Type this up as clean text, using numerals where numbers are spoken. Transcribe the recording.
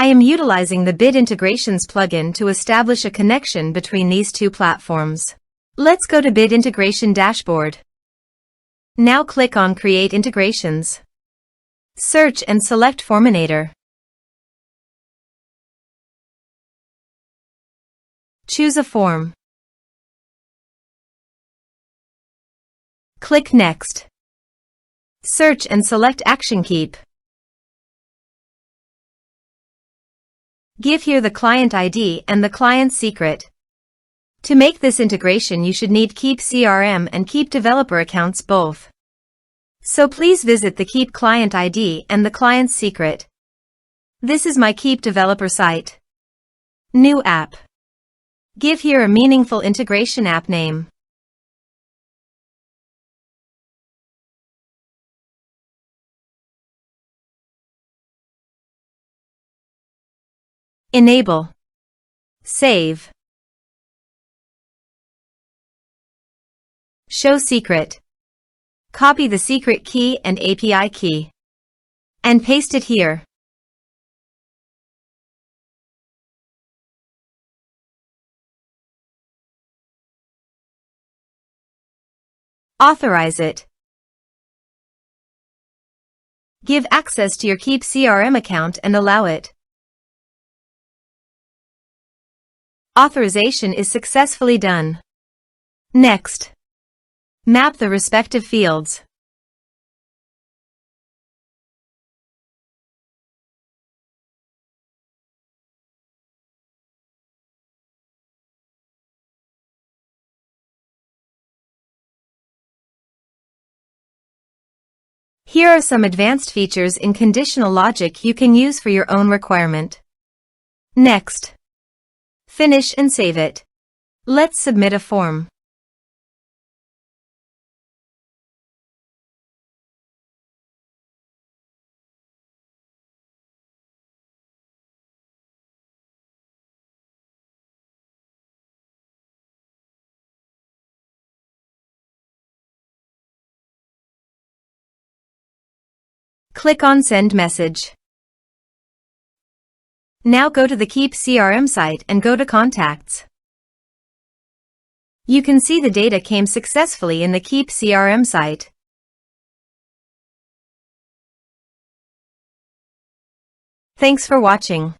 I am utilizing the Bit Integrations plugin to establish a connection between these two platforms. Let's go to Bit Integration Dashboard. Now click on Create Integrations. Search and select Forminator. Choose a form. Click Next. Search and select Action Keap. Give here the client ID and the client secret. To make this integration, you should need Keap CRM and Keap developer accounts both. So please visit the Keap client ID and the client secret. This is my Keap developer site. New app. Give here a meaningful integration app name. Enable. Save. Show secret. Copy the secret key and API key. And paste it here. Authorize it. Give access to your Keap CRM account and allow it. Authorization is successfully done. Next. Map the respective fields. Here are some advanced features in conditional logic you can use for your own requirement. Next. Finish and save it. Let's submit a form. Click on Send Message. Now go to the Keap CRM site and go to Contacts. You can see the data came successfully in the Keap CRM site. Thanks for watching.